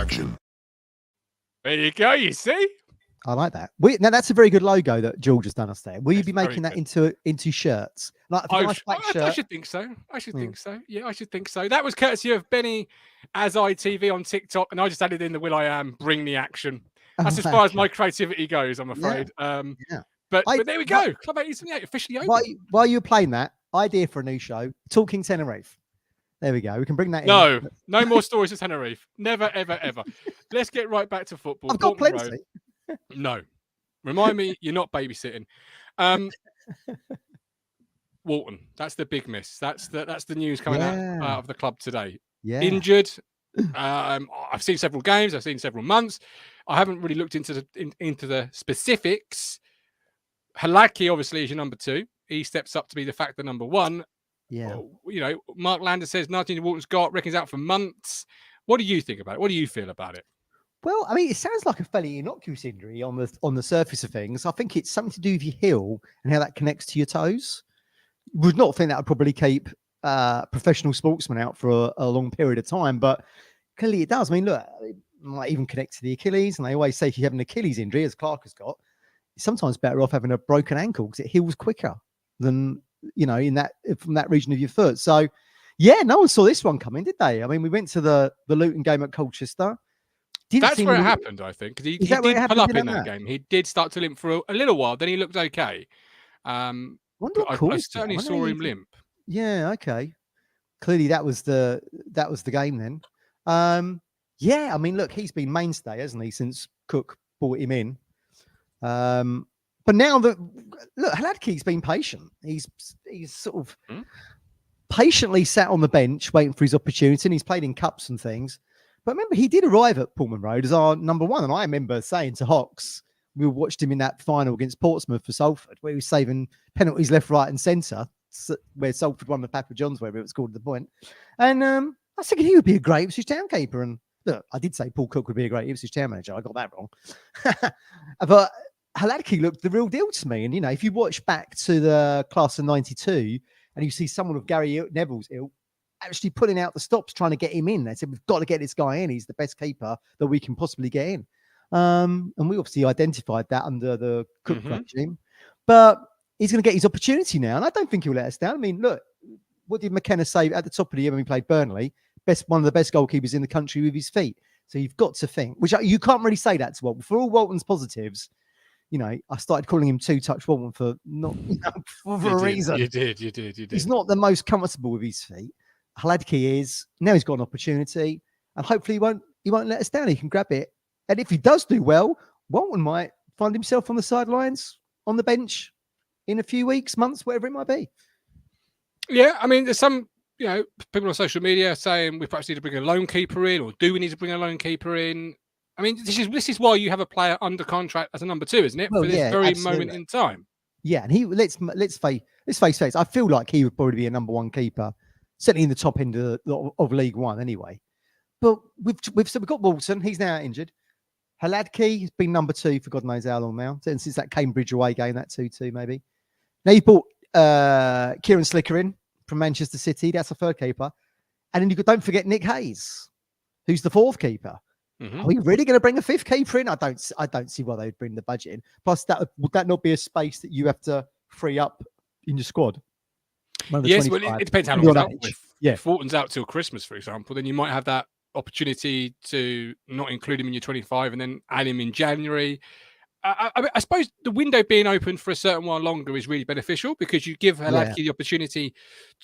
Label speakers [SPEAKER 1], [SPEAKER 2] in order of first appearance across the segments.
[SPEAKER 1] action.
[SPEAKER 2] There you go, you see?
[SPEAKER 3] I like that. Now that's a very good logo that George has done us there. Will you be making that into shirts? Like
[SPEAKER 2] I should think so. I should think so. Yeah, I should think so. That was courtesy of Benny as ITV on TikTok, and I just added in the Will I Am, bring the action. That's as far as my creativity goes, I'm afraid. But there we go. Club 878 officially open.
[SPEAKER 3] While you were playing that, idea for a new show, Talking Tenerife. There we go. We can bring that
[SPEAKER 2] in. No more stories of Tenerife. Never, ever, ever. Let's get right back to football.
[SPEAKER 3] I've got plenty.
[SPEAKER 2] No. Remind me, you're not babysitting. Walton. That's the big miss. That's the news coming out of the club today.
[SPEAKER 3] Yeah.
[SPEAKER 2] Injured. I've seen several games. I've seen several months. I haven't really looked into the specifics. Halaki, obviously, is your number 2. He steps up to be the factor number 1.
[SPEAKER 3] Yeah.
[SPEAKER 2] Mark Lander says nothing Walton's got, reckons out for months. What do you think about it? What do you feel about it?
[SPEAKER 3] Well, I mean, it sounds like a fairly innocuous injury on the surface of things. I think it's something to do with your heel and how that connects to your toes. Would not think that would probably keep professional sportsmen out for a long period of time, but clearly it does. I mean, look, it might even connect to the Achilles, and they always say if you have an Achilles injury, as Clarke has got, it's sometimes better off having a broken ankle because it heals quicker than from that region of your foot. So, yeah, no one saw this one coming, did they? I mean, we went to the Luton game at Colchester.
[SPEAKER 2] That's where it happened, I think, because he did pull up in that game. He did start to limp for a little while. Then he looked okay. I certainly saw him limp.
[SPEAKER 3] Yeah, okay. Clearly, that was the game then. Yeah, I mean, look, he's been mainstay, hasn't he, since Cook brought him in. But now Hladky's been patient. He's sort of patiently sat on the bench waiting for his opportunity, and he's played in cups and things. But remember, he did arrive at Pullman Road as our number 1. And I remember saying to Hawks, we watched him in that final against Portsmouth for Salford, where he was saving penalties left, right, and centre, where Salford won the Papa John's, wherever it was called at the point. And I was thinking he would be a great Ipswich Town keeper. And look, I did say Paul Cook would be a great Ipswich Town manager. I got that wrong. But Hladky looked the real deal to me. And, if you watch back to the class of 92 and you see someone of Gary Neville's ilk actually putting out the stops, trying to get him in. They said, we've got to get this guy in. He's the best keeper that we can possibly get in. And we obviously identified that under the Cook regime. But he's going to get his opportunity now. And I don't think he'll let us down. I mean, look, what did McKenna say at the top of the year when we played Burnley? One of the best goalkeepers in the country with his feet. So you've got to think, which you can't really say that to Walton. For all Walton's positives, I started calling him two-touch Walton for a reason.
[SPEAKER 2] You did.
[SPEAKER 3] He's not the most comfortable with his feet. Hladky is. Now he's got an opportunity, and hopefully he won't let us down. He can grab it. And if he does do well, Walton might find himself on the sidelines, on the bench in a few weeks, months, whatever it might be.
[SPEAKER 2] Yeah, I mean, there's some, people on social media saying we perhaps need to bring a lone keeper in, or do we need to bring a lone keeper in? I mean, this is why you have a player under contract as a number 2, isn't it?
[SPEAKER 3] Well,
[SPEAKER 2] for this very moment in time.
[SPEAKER 3] Yeah, and let's face facts. I feel like he would probably be a number 1 keeper, certainly in the top end of League One anyway. But we've got Walton. He's now injured. Hladky has been number 2 for God knows how long now, since that Cambridge away game, that 2-2 maybe. Now you brought Kieran Slicker in from Manchester City. That's a 3rd keeper. And then don't forget Nick Hayes, who's the 4th keeper. Are we really going to bring a 5th keeper in? I don't see why they would bring the budget in. Plus, would that not be a space that you have to free up in your squad?
[SPEAKER 2] Yes, well, it depends how long he's out. If Walton's out till Christmas, for example, then you might have that opportunity to not include him in your 25 and then add him in January. I suppose the window being open for a certain while longer is really beneficial because you give Hladky the opportunity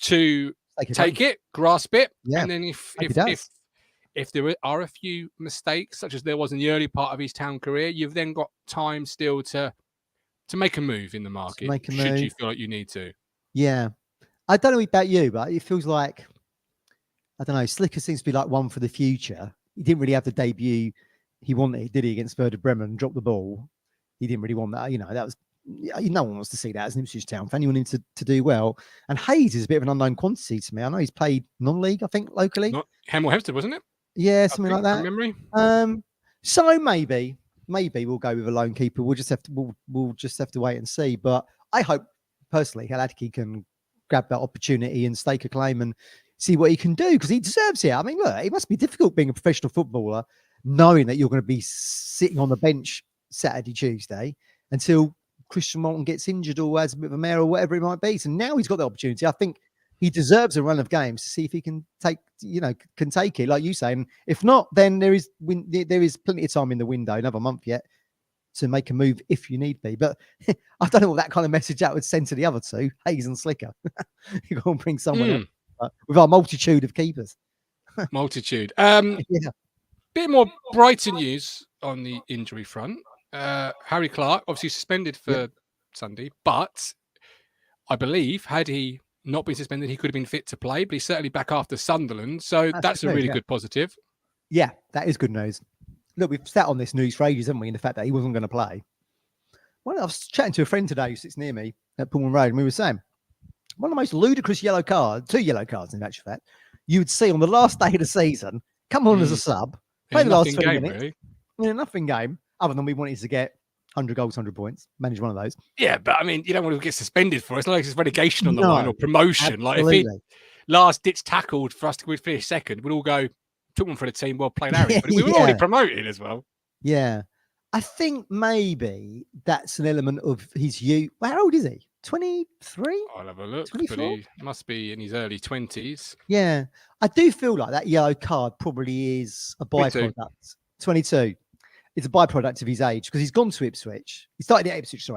[SPEAKER 2] to take it, grasp it, and then if there are a few mistakes, such as there was in the early part of his Town career, you've then got time still to make a move in the market, should you feel like you need to.
[SPEAKER 3] Yeah. I don't know about you, but it feels like, I don't know, Slicker seems to be like one for the future. He didn't really have the debut he wanted, did he, against Werder Bremen and dropped the ball. He didn't really want that. That was, no one wants to see that as an Ipswich Town fan. You want him to do well. And Hayes is a bit of an unknown quantity to me. I know he's played non-league, I think, locally.
[SPEAKER 2] Hemel Hempstead, wasn't it?
[SPEAKER 3] Yeah, something like that.
[SPEAKER 2] From memory.
[SPEAKER 3] So maybe we'll go with a lone keeper. We'll just have to wait and see. But I hope personally Hladky can grab that opportunity and stake a claim. And see what he can do, because he deserves it. I mean, look, it must be difficult being a professional footballer, knowing that you're going to be sitting on the bench Saturday, Tuesday until Christian Moulton gets injured or has a bit of a mare or whatever it might be. So now he's got the opportunity. I think he deserves a run of games to see if he can take it, like you say. And if not, then there is plenty of time in the window, another month yet, to make a move if you need be. But I don't know what that kind of message that would send to the other two, Hayes and Slicker. You go and bring someone else, with our multitude of keepers.
[SPEAKER 2] Multitude. Bit more Brighton news on the injury front. Harry Clarke, obviously suspended for Sunday, but I believe had he not been suspended, he could have been fit to play, but he's certainly back after Sunderland. So that's a really good positive. Yeah, that is good news. Look, we've sat on this news for ages, haven't we, in the fact that he wasn't going to play. Well, I was chatting to a friend today who sits near me at Pullman Road, and we were saying one of the most ludicrous two yellow cards in actual fact, you would see on the last day of the season, come on as a sub, play the last 20 minutes. Really. Yeah, nothing game, other than we wanted to get 100 goals, 100 points, manage one of those. Yeah, but I mean, you don't want to get suspended for it. It's not like it's relegation on the line or promotion. Absolutely. Like if he last ditch tackled for us to finish second, we'd all go, took one for the team, well played, Harry. But we were already promoted as well. Yeah. I think maybe that's an element of his youth. Well, how old is he? 23? I'll have a look. 24? But he must be in his early 20s. Yeah. I do feel like that yellow card probably is a byproduct. 22. It's a byproduct of his age, because he's gone to Ipswich. He started at Ipswich,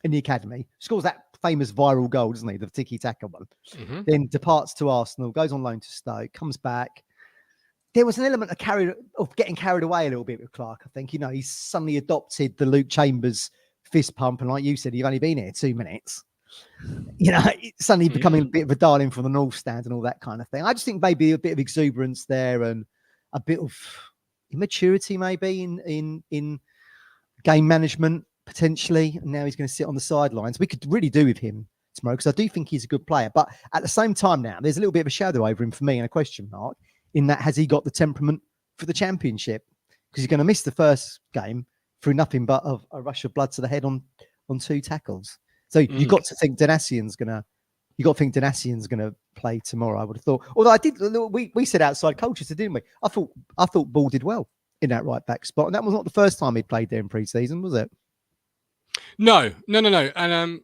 [SPEAKER 2] in the academy. Scores that famous viral goal, doesn't he? The tiki-taka one. Mm-hmm. Then departs to Arsenal, goes on loan to Stoke, comes back. There was an element of getting carried away a little bit with Clarke, I think. He's suddenly adopted the Luke Chambers fist pump. And like you said, you've only been here 2 minutes. Suddenly becoming a bit of a darling from the North Stand and all that kind of thing. I just think maybe a bit of exuberance there and a bit of immaturity maybe in game management, potentially. And now he's going to sit on the sidelines. We could really do with him tomorrow, because I do think he's a good player. But at the same time now, there's a little bit of a shadow over him for me and a question mark. In that, has he got the temperament for the Championship? Because he's going to miss the first game through nothing but a rush of blood to the head on 2 tackles. So you've got to think Danassian's going to play tomorrow, I would have thought. Although we said outside Colchester, didn't we? I thought Ball did well in that right back spot, and that was not the first time he played there in pre-season, was it? No. And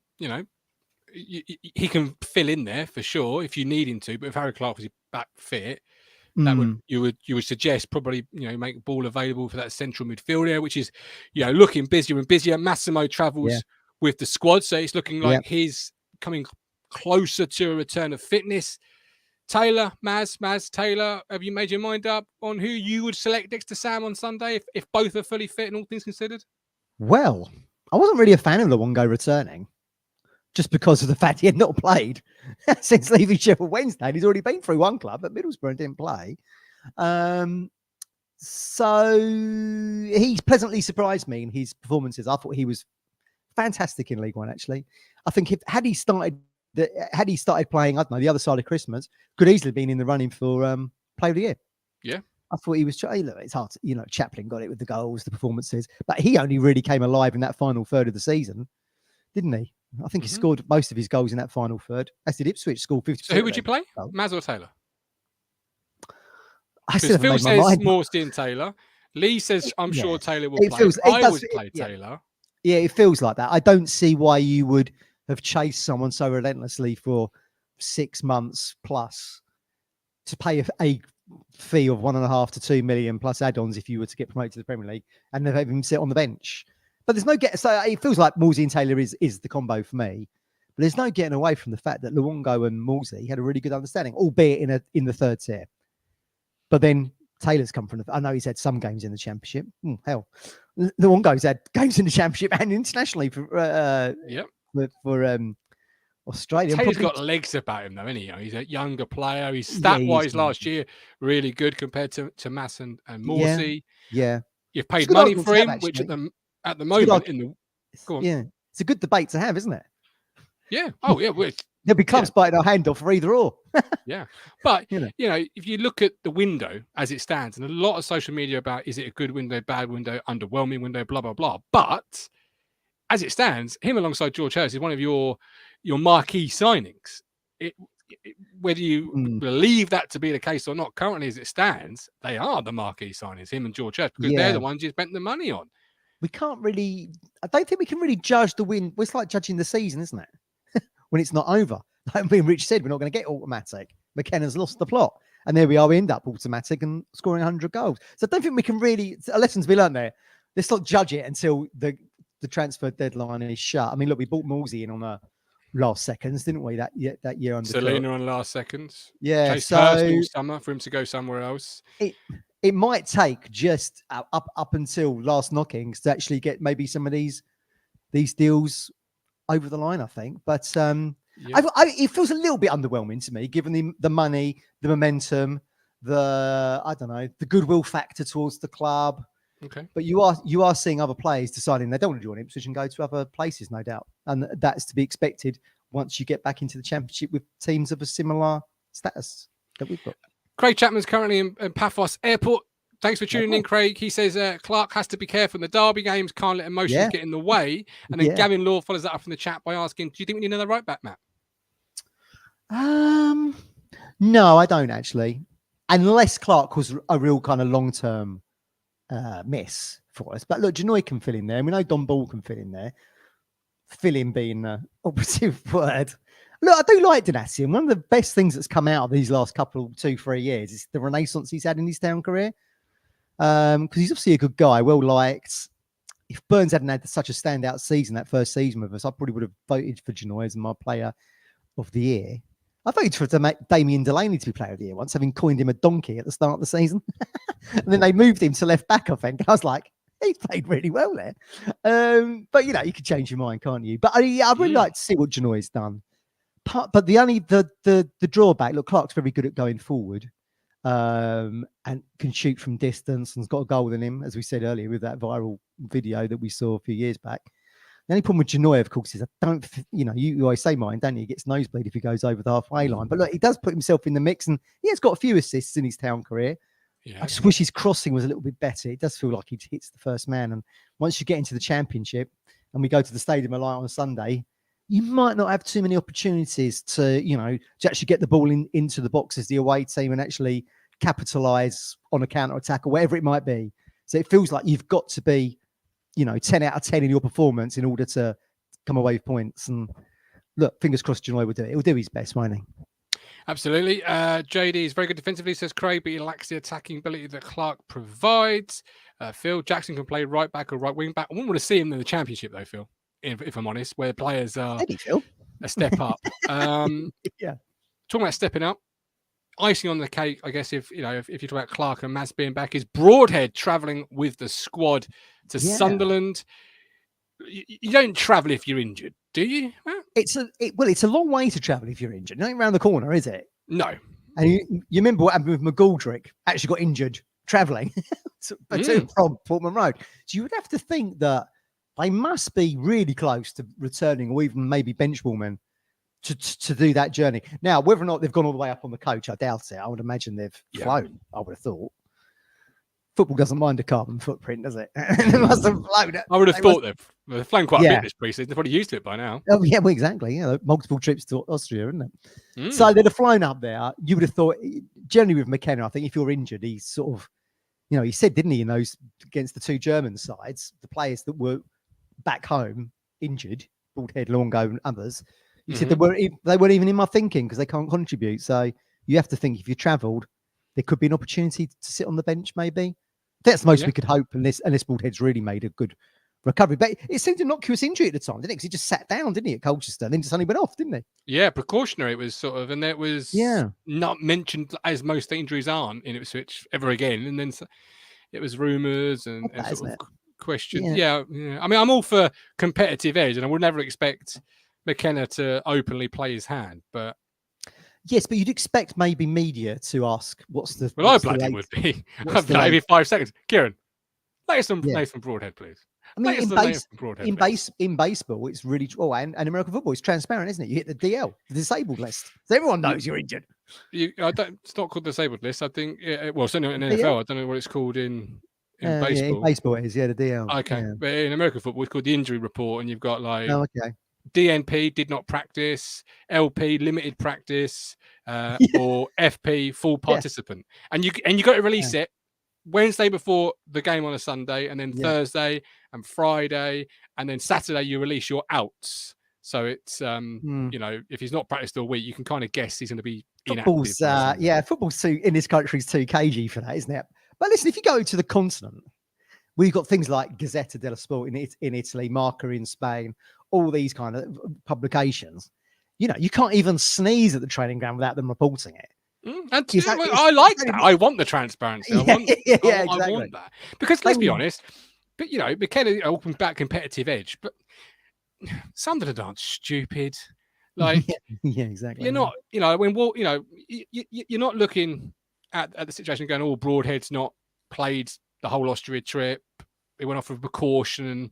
[SPEAKER 2] he can fill in there for sure if you need him to. But if Harry Clarke was back fit, that you would suggest probably make Ball available for that central midfielder, which is looking busier and busier. Massimo travels with the squad, so it's looking like he's coming closer to a return of fitness. Taylor, Maz Taylor, have you made your mind up on who you would select next to Sam on Sunday if both are fully fit and all things considered? Well, I wasn't really a fan of Luongo returning, just because of the fact he had not played since leaving Sheffield Wednesday. And he's already been through one club at Middlesbrough and didn't play. So he's pleasantly surprised me in his performances. I thought he was fantastic in League One, actually. I think had he started playing, I don't know, the other side of Christmas, could easily have been in the running for Player of the Year. Yeah. I thought he was, look, it's hard to, Chaplin got it with the goals, the performances, but he only really came alive in that final third of the season, didn't he? I think he scored most of his goals in that final third. As did Ipswich, scored 50%. So who would you play? Maz or Taylor? Phil says Morsty and Taylor. Lee says, I'm sure Taylor will play. I would play Taylor. Yeah, it feels like that. I don't see why you would have chased someone so relentlessly for 6 months plus to pay a fee of 1.5 to 2 million plus add-ons if you were to get promoted to the Premier League and then have him sit on the bench. But there's no so it feels like Morsey and Taylor is the combo for me. But there's no getting away from the fact that Luongo and Morsey had a really good understanding, albeit in the third tier. But then Taylor's come from I know he's had some games in the Championship. Hell, Luongo's had games in the Championship and internationally for Australia. Taylor's got legs about him, though, isn't he? He's a younger player. He's stat-wise last year really good compared to Mass and Morsey. Yeah. You've paid money for him, which at the moment it's a good debate to have, isn't it? Yeah. Oh, yeah. There'll be clubs biting our hand off for either or. Yeah. But, if you look at the window as it stands, and a lot of social media about, is it a good window, bad window, underwhelming window, blah, blah, blah. But as it stands, him alongside George Hurst is one of your marquee signings. whether you believe that to be the case or not, currently as it stands, they are the marquee signings, him and George Hurst, because they're the ones you spent the money on.
[SPEAKER 3] We can't really, I don't think we can really judge the win. It's like judging the season, isn't it? When it's not over. Like Rich said, we're not going to get automatic. McKenna's lost the plot. And there we are, we end up automatic and scoring 100 goals. So I don't think we can really, a lesson to be learned there. Let's not judge it until the transfer deadline is shut. I mean, look, we bought Morsey in on the last seconds, didn't we? That year under
[SPEAKER 2] Selena on last seconds.
[SPEAKER 3] Yeah.
[SPEAKER 2] Chase Hurst all summer for him to go somewhere else.
[SPEAKER 3] It might take just up until last knockings to actually get maybe some of these deals over the line, I think. But it feels a little bit underwhelming to me, given the money, the momentum, the goodwill factor towards the club.
[SPEAKER 2] Okay.
[SPEAKER 3] But you are seeing other players deciding they don't want to join Ipswich and go to other places, no doubt. And that's to be expected once you get back into the Championship with teams of a similar status that we've got.
[SPEAKER 2] Craig Chapman's currently in Paphos Airport. Thanks for tuning in, Craig. He says Clarke has to be careful in the derby games, can't let emotions get in the way. And then Gavin Law follows that up in the chat by asking, do you think we need another right back, Matt?
[SPEAKER 3] No, I don't actually. Unless Clarke was a real kind of long-term miss for us. But look, Janoy can fill in there. We know Don Ball can fill in there. Fill in being the operative word. Look, I do like Donati, and one of the best things that's come out of these last 2-3 years is the renaissance he's had in his town career. Because he's obviously a good guy, well liked. If Burns hadn't had such a standout season, that first season with us, I probably would have voted for Janoy as my player of the year. I voted for Damien Delaney to be player of the year once, having coined him a donkey at the start of the season. And then they moved him to left back, I think. I was like, he's played really well there. But, you could change your mind, can't you? But I really like to see what Janoy's done. But the drawback, look, Clarke's very good at going forward and can shoot from distance and's got a goal in him, as we said earlier, with that viral video that we saw a few years back. The only problem with Janoy, of course, is you always say mine, don't you? He gets nosebleed if he goes over the halfway line. But look, he does put himself in the mix, and he has got a few assists in his town career. Yeah. I just wish his crossing was a little bit better. It does feel like he hits the first man. And once you get into the Championship and we go to the Stadium of Light on a Sunday, you might not have too many opportunities to actually get the ball into the box as the away team and actually capitalise on a counter-attack or whatever it might be. So it feels like you've got to be, 10 out of 10 in your performance in order to come away with points. And look, fingers crossed Janoy will do it. He'll do his best, won't he?
[SPEAKER 2] Absolutely. JD is very good defensively, says Craig, but he lacks the attacking ability that Clarke provides. Phil, Jackson can play right back or right wing back. I wouldn't want to see him in the Championship, though, Phil, if I'm honest, where players are a step up.
[SPEAKER 3] Yeah.
[SPEAKER 2] Talking about stepping up, icing on the cake, I guess, if you talk about Clarke and Mads being back, is Broadhead travelling with the squad to Sunderland. You don't travel if you're injured, do you? Well,
[SPEAKER 3] it's a long way to travel if you're injured. It ain't around the corner, is it?
[SPEAKER 2] No.
[SPEAKER 3] And you remember what happened with McGoldrick? Actually got injured travelling from Portman Road. So you would have to think that they must be really close to returning, or even maybe bench warming to do that journey. Now, whether or not they've gone all the way up on the coach, I doubt it. I would imagine they've flown. I would have thought. Football doesn't mind a carbon footprint, does it? They must have flown.
[SPEAKER 2] I would have thought they've flown quite a bit this pre-season. They're probably used to it by now.
[SPEAKER 3] Oh, yeah, well, exactly. Multiple trips to Austria, isn't it? So they'd have flown up there. You would have thought, generally with McKenna, I think if you're injured, he's sort of, he said, didn't he, in those against the two German sides, the players that were back home injured, Broadhead, Longo, and others, he said they weren't even in my thinking because they can't contribute. So you have to think if you travelled, there could be an opportunity to sit on the bench, maybe. That's the most we could hope, unless Broadhead's really made a good recovery. But it seemed an innocuous injury at the time, didn't it? Because he just sat down, didn't he, at Colchester, and then suddenly went off, didn't he?
[SPEAKER 2] Yeah, precautionary. It was sort of, and it was not mentioned as most injuries aren't in Ipswich ever again. And then it was rumours and sort of questions. Yeah. I mean, I'm all for competitive edge, and I would never expect McKenna to openly play his hand, but.
[SPEAKER 3] Yes, but you'd expect maybe media to ask, what's the...
[SPEAKER 2] Well, I bloody would be. Maybe 5 seconds. Kieran, latest on Nathan Broadhead, please.
[SPEAKER 3] I mean, in baseball, it's really... Oh, and American football, it's transparent, isn't it? You hit the DL, the disabled list. So everyone knows you're injured.
[SPEAKER 2] It's not called disabled list. I think... Well, certainly in NFL, I don't know what it's called in baseball.
[SPEAKER 3] Yeah, in baseball it is, the DL.
[SPEAKER 2] Okay, but in American football, it's called the injury report, and you've got like...
[SPEAKER 3] Oh, okay.
[SPEAKER 2] DNP did not practice, LP limited practice, or FP full participant, and you got to release it Wednesday before the game on a Sunday, and then Thursday and Friday, and then Saturday you release your outs. So it's if he's not practiced all week, you can kind of guess he's going to be inactive.
[SPEAKER 3] Football's in this country is too cagey for that, isn't it? But listen, if you go to the continent, we've got things like Gazzetta dello Sport in Italy, Marca in Spain, all these kind of publications. You can't even sneeze at the training ground without them reporting it.
[SPEAKER 2] I like that. I want the transparency. I want that. Because let's be honest, but McKenna opened back competitive edge, but Sunderland aren't stupid. Like,
[SPEAKER 3] exactly.
[SPEAKER 2] You're not, you're not looking at the situation going, oh, Broadhead's not played the whole Austria trip. He went off with precaution, and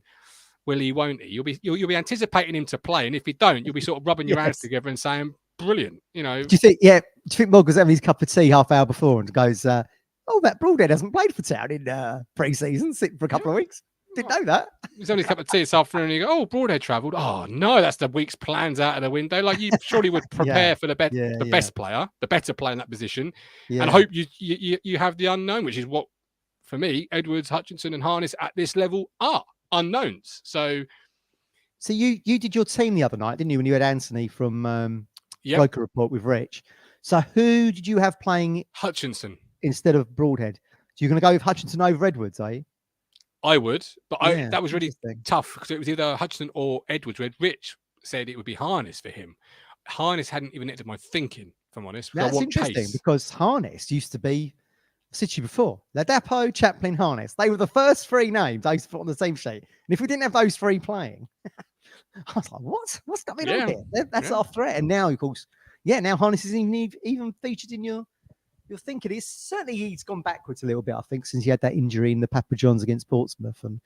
[SPEAKER 2] will he, won't he? You'll be anticipating him to play, and if he don't, you'll be sort of rubbing your hands together and saying, brilliant. Do you think Mogg was having his cup of tea half hour before and goes, oh, that Broadhead hasn't played for Town in pre-season, sitting for a couple of weeks? Didn't know that. He's only a cup of tea this afternoon, and you go, oh, Broadhead travelled. Oh no, that's the week's plans out of the window. Like, you surely would prepare for the best player, the better player in that position, and hope you have the unknown, which is what, for me, Edwards, Hutchinson, and Harness at this level are unknowns. So
[SPEAKER 3] you did your team the other night, didn't you? When you had Anthony from Broker Report with Rich. So who did you have playing? Hutchinson instead of Broadhead. So you're going to go with Hutchinson over Edwards, are you?
[SPEAKER 2] I would, but that was really tough because it was either Hutchinson or Edwards. Rich said it would be Harness for him. Harness hadn't even entered my thinking, if I'm honest.
[SPEAKER 3] That's interesting because Harness used to be, I've said to you before, Ladapo, Chaplin, Harness. They were the first three names I used to put on the same sheet. And if we didn't have those three playing, I was like, what? What's going on here? That's our threat. And now, of course, now Harness isn't even featured in your thinking. He's gone backwards a little bit, I think, since he had that injury in the Papa John's against Portsmouth. And,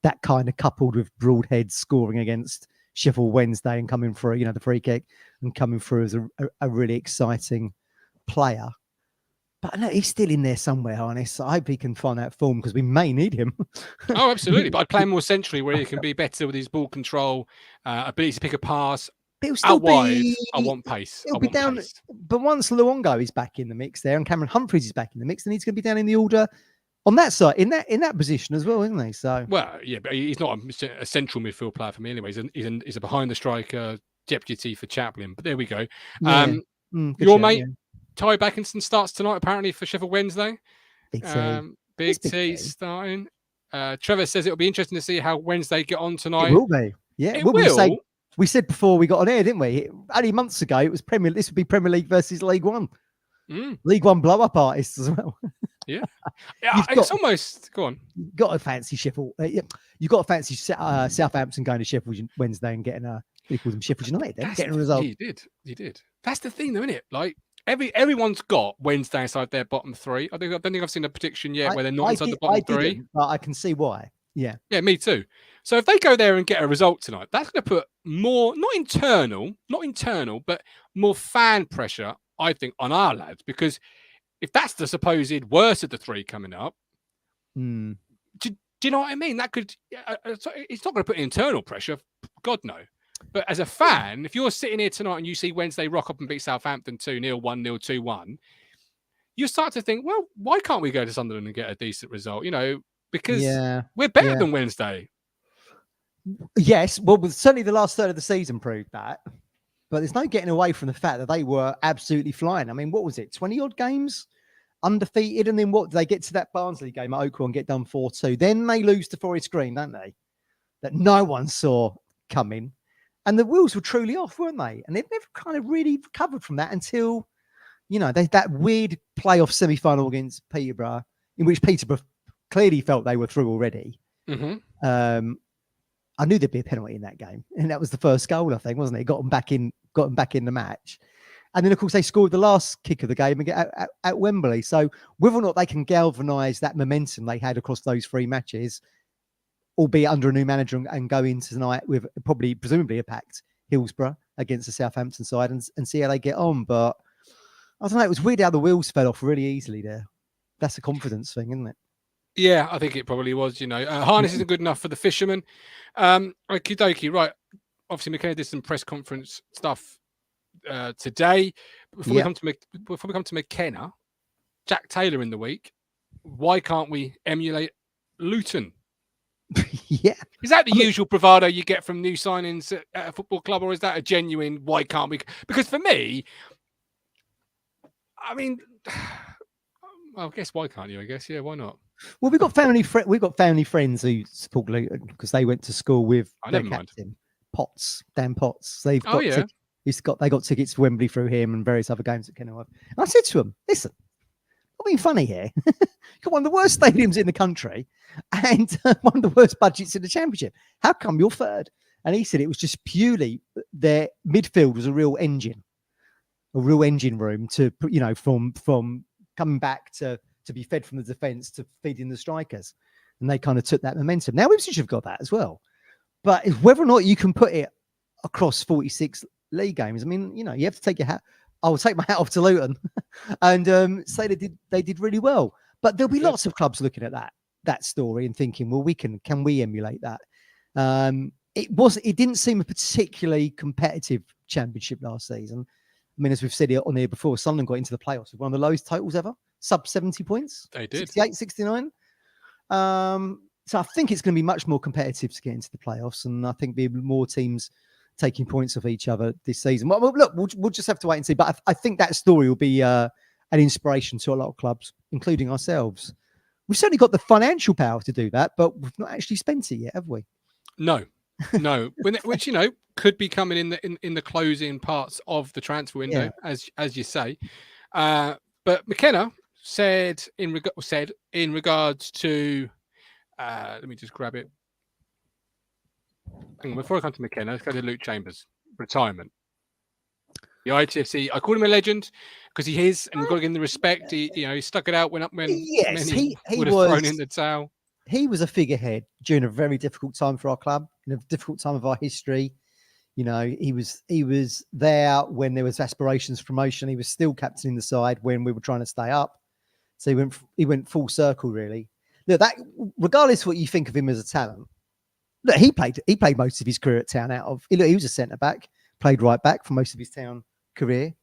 [SPEAKER 3] that kind of coupled with Broadhead scoring against Sheffield Wednesday and coming through, the free kick and coming through as a really exciting player. But no, he's still in there somewhere, Harness. I hope he can find that form because we may need him.
[SPEAKER 2] Oh, absolutely. But I'd play him more centrally where he can be better with his ball control, ability to pick a pass.
[SPEAKER 3] But it'll still
[SPEAKER 2] wide, I want pace.
[SPEAKER 3] It'll be down. Pace. But once Luongo is back in the mix there and Cameron Humphreys is back in the mix, then he's going to be down in the order on that side, in that position as well, isn't he? So
[SPEAKER 2] but he's not a central midfield player for me anyway. He's a behind the striker deputy for Chaplin. But there we go. Your mate Ty Backinson starts tonight apparently for Sheffield Wednesday. Big T starting. Trevor says it'll be interesting to see how Wednesday get on tonight.
[SPEAKER 3] It will be. Yeah, it will. We said before we got on air, didn't we? Only months ago, it was this would be Premier League versus League One. League One blow-up artists as well.
[SPEAKER 2] It's almost... Go on.
[SPEAKER 3] You've got to fancy Sheffield. You've got to fancy Southampton going to Sheffield Wednesday and getting he calls them Sheffield United then, getting a result.
[SPEAKER 2] He did. That's the thing, though, isn't it? Like, everyone's got Wednesday inside their bottom three. I don't think I've seen a prediction yet where they're not inside the bottom three.
[SPEAKER 3] But I can see why. Yeah,
[SPEAKER 2] me too. So if they go there and get a result tonight, that's going to put more, not internal, but more fan pressure, I think, on our lads. Because if that's the supposed worst of the three coming up, do you know what I mean? That could, it's not going to put internal pressure. God, no. But as a fan, if you're sitting here tonight and you see Wednesday rock up and beat Southampton 2-0, 1-0, 2-1, you start to think, well, why can't we go to Sunderland and get a decent result? Because we're better than Wednesday.
[SPEAKER 3] Yes, well, certainly the last third of the season proved that. But there's no getting away from the fact that they were absolutely flying. I mean, what was it? 20-odd games undefeated. And then what? They get to that Barnsley game at Oakwell and get done 4-2. Then they lose to Forest Green, don't they? That no one saw coming. And the wheels were truly off, weren't they? And they've never kind of really recovered from that until, that weird playoff semi-final against Peterborough, in which Peterborough clearly felt they were through already. I knew there'd be a penalty in that game, and that was the first goal, I think, wasn't it? Got them back in the match, and then of course they scored the last kick of the game at Wembley. So whether or not they can galvanise that momentum they had across those three matches, albeit under a new manager, and go into tonight with presumably a packed Hillsborough against the Southampton side and see how they get on. But I don't know, it was weird how the wheels fell off really easily there. That's a confidence thing, isn't it?
[SPEAKER 2] Yeah, I think it probably was, Harness isn't good enough for the Fishermen. Okie dokie, right. obviously McKenna did some press conference stuff today. Before we come to McKenna, Jack Taylor in the week. Why can't we emulate Luton?
[SPEAKER 3] Yeah.
[SPEAKER 2] Is that the usual bravado you get from new signings at a football club, or is that a genuine why can't we? Because for me, I mean, I guess why can't you? I guess, yeah, why not?
[SPEAKER 3] Well, we've got family friends who support Luton because they went to school with their captain, Dan Potts. They've got they got tickets to Wembley through him and various other games at Kenilworth. And I said to him, listen, I'm being funny here. You've got one of the worst stadiums in the country and one of the worst budgets in the Championship. How come you're third? And he said it was just purely their midfield was a real engine room to, you know, from coming back to be fed from the defence to feeding the strikers. And they kind of took that momentum. Now, Ipswich have got that as well. But whether or not you can put it across 46 league games, I mean, you know, you have to take your hat. I will take my hat off to Luton and say they did really well. But there'll be lots of clubs looking at that story and thinking, well, can we emulate that? It didn't seem a particularly competitive Championship last season. I mean, as we've said on here before, Sunderland got into the playoffs with one of the lowest totals ever, sub 70 points.
[SPEAKER 2] They did.
[SPEAKER 3] 68, 69. So I think it's going to be much more competitive to get into the playoffs, and I think there'll be more teams taking points off each other this season. Well, look, we'll just have to wait and see. But I think that story will be an inspiration to a lot of clubs, including ourselves. We've certainly got the financial power to do that, but we've not actually spent it yet, have we?
[SPEAKER 2] No. Which, you know, could be coming in the closing parts of the transfer window, as you say. But McKenna said in regards to let me just grab it. Hang on, before I come to McKenna, let's go to Luke Chambers. Retirement. The ITFC, I call him a legend because he is, and we've got to give him the respect. He stuck it out when he would have thrown in the towel.
[SPEAKER 3] He was a figurehead during a very difficult time for our club, in a difficult time of our history. You know, he was there when there was aspirations for promotion. He was still captaining the side when we were trying to stay up. So he went full circle, really. Look, that regardless of what you think of him as a talent, look, he played most of his career at Town he was a centre back, played right back for most of his Town career.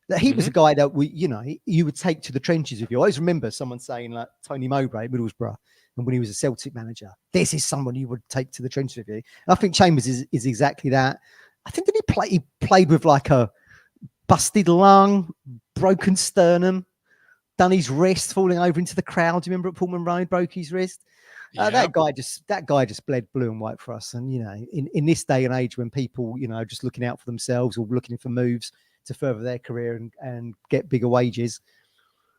[SPEAKER 3] That he was a guy that you would take to the trenches with you. I always remember someone saying, like Tony Mowbray at Middlesbrough, and when he was a Celtic manager, this is someone you would take to the trenches with you. And I think Chambers is exactly that. I think that he played with like a busted lung, broken sternum, done his wrist, falling over into the crowd. Do you remember at Pullman Road, broke his wrist? That guy just bled blue and white for us. And, you know, in this day and age when people, you know, just looking out for themselves or looking for moves to further their career and get bigger wages,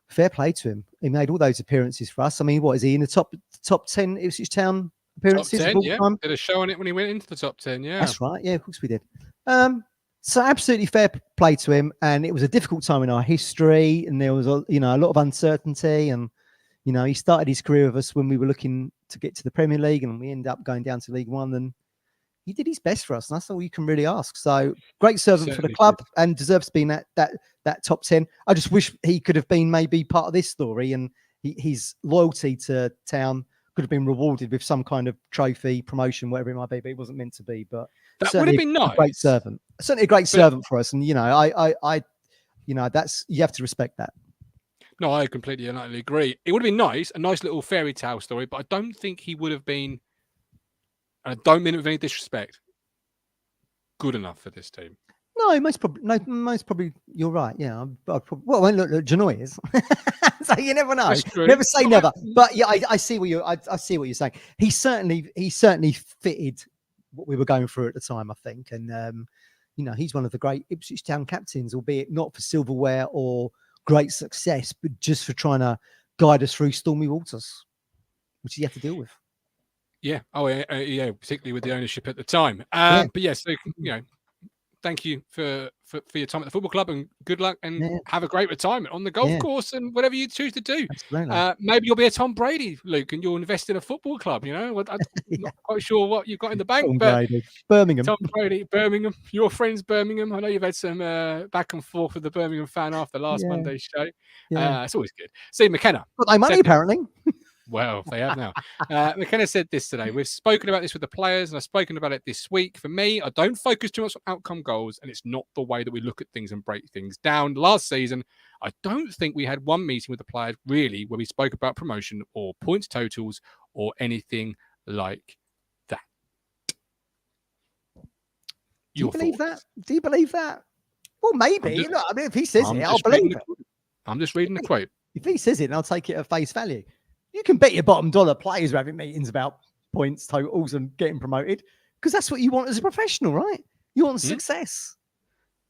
[SPEAKER 3] fair play to him. He made all those appearances for us. I mean, what is he in the top 10 Ipswich Town appearances?
[SPEAKER 2] Top 10, yeah. Did a show on it when he went into the top 10, yeah.
[SPEAKER 3] That's right. Yeah, of course we did. So absolutely fair play to him. And it was a difficult time in our history, and there was a lot of uncertainty. And you know, he started his career with us when we were looking to get to the Premier League, and we ended up going down to League One. And he did his best for us, and that's all you can really ask. So great servant for the club, and deserves to be in that top 10. I just wish he could have been maybe part of this story, and his loyalty to Town could have been rewarded with some kind of trophy, promotion, whatever it might be. But it wasn't meant to be. But
[SPEAKER 2] that would have been nice.
[SPEAKER 3] A great servant, certainly a great servant for us. And you know, I that's, you have to respect that.
[SPEAKER 2] No, I completely and utterly agree. It would have been nice, a nice little fairy tale story, but I don't think he would have been, and I don't mean it with any disrespect, good enough for this team.
[SPEAKER 3] No, most probably you're right. Yeah, look, Janoy is. So you never know. Never say never. But yeah, I see what you're saying. He certainly fitted what we were going through at the time, I think. And you know, he's one of the great Ipswich Town captains, albeit not for silverware or great success, but just for trying to guide us through stormy waters, which he had to deal with.
[SPEAKER 2] Yeah. Oh, yeah. Particularly with the ownership at the time. But yes, so, you know, thank you for your time at the football club, and good luck, and have a great retirement on the golf course and whatever you choose to do. Maybe you'll be a Tom Brady, Luke, and you'll invest in a football club. You know, I'm not quite sure what you've got in the bank,
[SPEAKER 3] Tom
[SPEAKER 2] but
[SPEAKER 3] Brady. Birmingham.
[SPEAKER 2] Tom Brady, Birmingham. Your friends, Birmingham. I know you've had some back and forth with the Birmingham fan after last Monday's show. It's always good. See, McKenna.
[SPEAKER 3] Got no money, apparently.
[SPEAKER 2] Well, they have now. McKenna said this today. We've spoken about this with the players, and I've spoken about it this week. For me, I don't focus too much on outcome goals, and it's not the way that we look at things and break things down. Last season, I don't think we had one meeting with the players, really, where we spoke about promotion or points totals or anything like that.
[SPEAKER 3] Do you believe that? Do you believe that? Well, maybe. Look, I mean, if he says it, I'll believe it.
[SPEAKER 2] I'm just reading the quote.
[SPEAKER 3] If he says it, and I'll take it at face value. You can bet your bottom dollar players are having meetings about points totals and getting promoted, because that's what you want as a professional, right? You want success.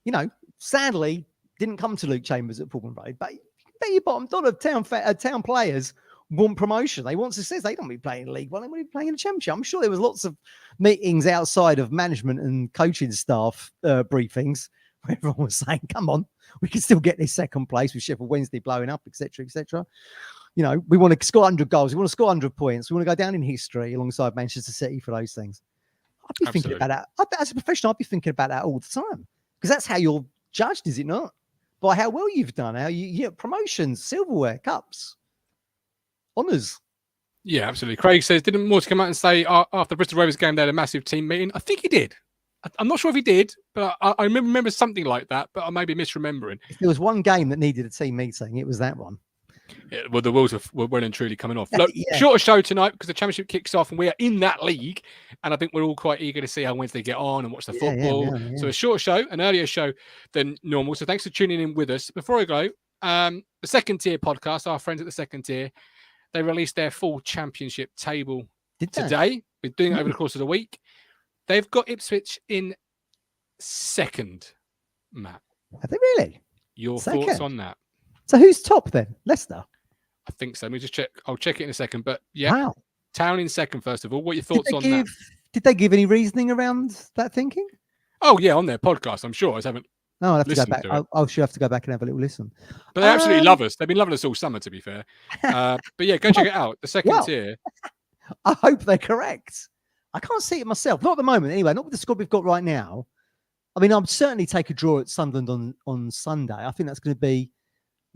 [SPEAKER 3] You know, sadly, didn't come to Luke Chambers at Fulham Road, but you can bet your bottom dollar town players want promotion. They want success. They don't want to be playing in League One. They want to be playing in the Championship. I'm sure there was lots of meetings outside of management and coaching staff briefings where everyone was saying, come on, we can still get this second place with Sheffield Wednesday blowing up, etc., etc. You know, we want to score 100 goals. We want to score 100 points. We want to go down in history alongside Manchester City for those things. I'd be thinking about that. As a professional, I'd be thinking about that all the time, because that's how you're judged, is it not? By how well you've done, how you get promotions, silverware, cups, honours.
[SPEAKER 2] Yeah, absolutely. Craig says, didn't Morse come out and say after Bristol Rovers game they had a massive team meeting? I think he did. I'm not sure if he did, but I remember something like that, but I may be misremembering.
[SPEAKER 3] If there was one game that needed a team meeting, it was that one.
[SPEAKER 2] Yeah, well, the wheels were well and truly coming off. Look, shorter show tonight because the Championship kicks off and we are in that league. And I think we're all quite eager to see how Wednesday get on and watch the football. Yeah. So a shorter show, an earlier show than normal. So thanks for tuning in with us. Before I go, the Second Tier podcast, our friends at the Second Tier, they released their full Championship table today. We're doing it over the course of the week. They've got Ipswich in second, Matt.
[SPEAKER 3] Have they really?
[SPEAKER 2] Your thoughts on that?
[SPEAKER 3] So who's top then? Leicester?
[SPEAKER 2] I think so. Let me just check. I'll check it in a second. But yeah,
[SPEAKER 3] wow.
[SPEAKER 2] Town in second, first of all. What are your thoughts on that?
[SPEAKER 3] Did they give any reasoning around that thinking?
[SPEAKER 2] Oh, yeah, on their podcast, I'm sure. I just haven't
[SPEAKER 3] I'll have to go back. I'll sure have to go back and have a little listen.
[SPEAKER 2] But they absolutely love us. They've been loving us all summer, to be fair. But yeah, go check it out. The Second Tier.
[SPEAKER 3] I hope they're correct. I can't see it myself. Not at the moment, anyway. Not with the squad we've got right now. I mean, I'd certainly take a draw at Sunderland on Sunday. I think that's going to be,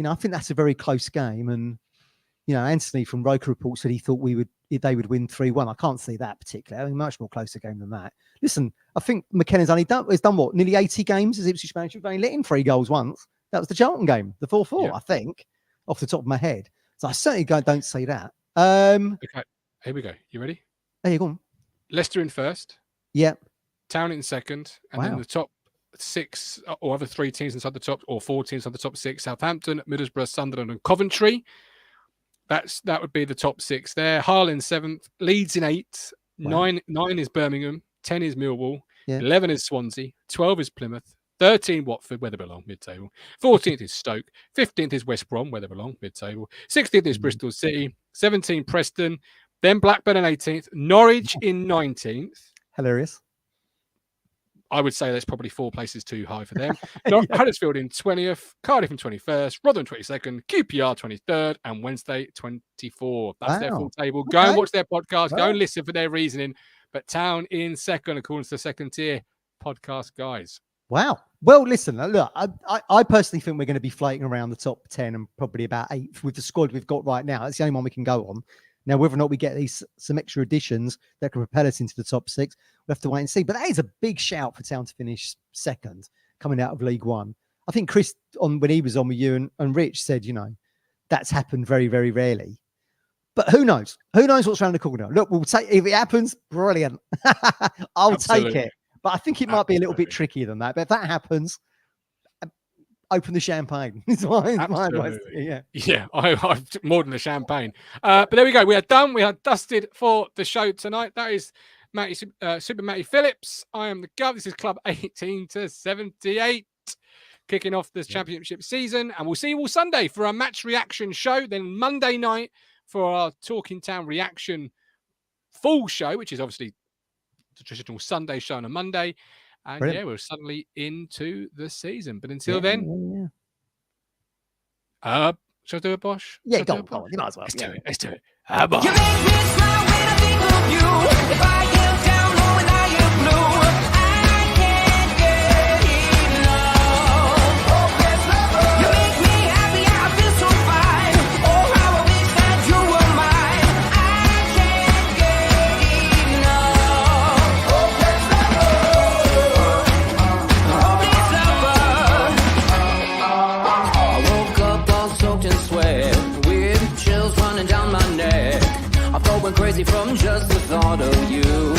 [SPEAKER 3] I think that's a very close game. And, Anthony from Roker Report said he thought they would win 3-1. I can't see that particularly. I mean, much more closer game than that. Listen, I think McKenna's done what? Nearly 80 games as Ipswich manager. We've only let in 3 goals once. That was the Charlton game, the 4-4, I think, off the top of my head. So I certainly don't see that.
[SPEAKER 2] Okay, here we go. You ready?
[SPEAKER 3] There you go.
[SPEAKER 2] Leicester in first.
[SPEAKER 3] Yep.
[SPEAKER 2] Town in second. And then the top 6 or other 3 teams inside the top, or 4 teams inside the top 6, Southampton, Middlesbrough, Sunderland and Coventry. That would be the top 6 there. Hull in 7th, Leeds in 8th, 9 is Birmingham, 10 is Millwall, 11 is Swansea, 12 is Plymouth, 13 Watford, where they belong, mid-table. 14th is Stoke, 15th is West Brom, where they belong, mid-table. 16th is Bristol City, 17 Preston, then Blackburn in 18th, Norwich in 19th.
[SPEAKER 3] Hilarious.
[SPEAKER 2] I would say that's probably 4 places too high for them. Huddersfield in 20th, Cardiff in 21st, Rotherham 22nd, QPR 23rd, and Wednesday 24th. That's their full table. Go and watch their podcast. Go and listen for their reasoning. But Town in second, according to the Second Tier podcast guys.
[SPEAKER 3] Wow. Well, listen, look, I personally think we're going to be floating around the top 10 and probably about 8th with the squad we've got right now. That's the only one we can go on. Now, whether or not we get some extra additions that can propel us into the top 6, we'll have to wait and see. But that is a big shout for Town to finish second, coming out of League One. I think Chris, when he was on with you and Rich, said, that's happened very, very rarely. But who knows? Who knows what's around the corner? Look, we'll take if it happens, brilliant. I'll take it. But I think it might be a little bit trickier than that. But if that happens, open the champagne. It's my advice. Yeah, I more than the champagne. But there we go. We are done. We are dusted for the show tonight. That is Super Matty Phillips. I am the Gov. This is Club 18 to 78, kicking off this championship season. And we'll see you all Sunday for our match reaction show. Then Monday night for our Talking Town reaction full show, which is obviously the traditional Sunday show on a Monday. And brilliant. We're suddenly into the season. But until then, shall I do it, Bosh? Yeah, go on. You might as well.
[SPEAKER 2] Let's do it. Bosh.
[SPEAKER 1] You make me smile when I think of you. If I am down or when I am blue, I can't get enough. You make me happy, I feel so fine. Oh, how I wish that you were mine. Went crazy from just the thought of you.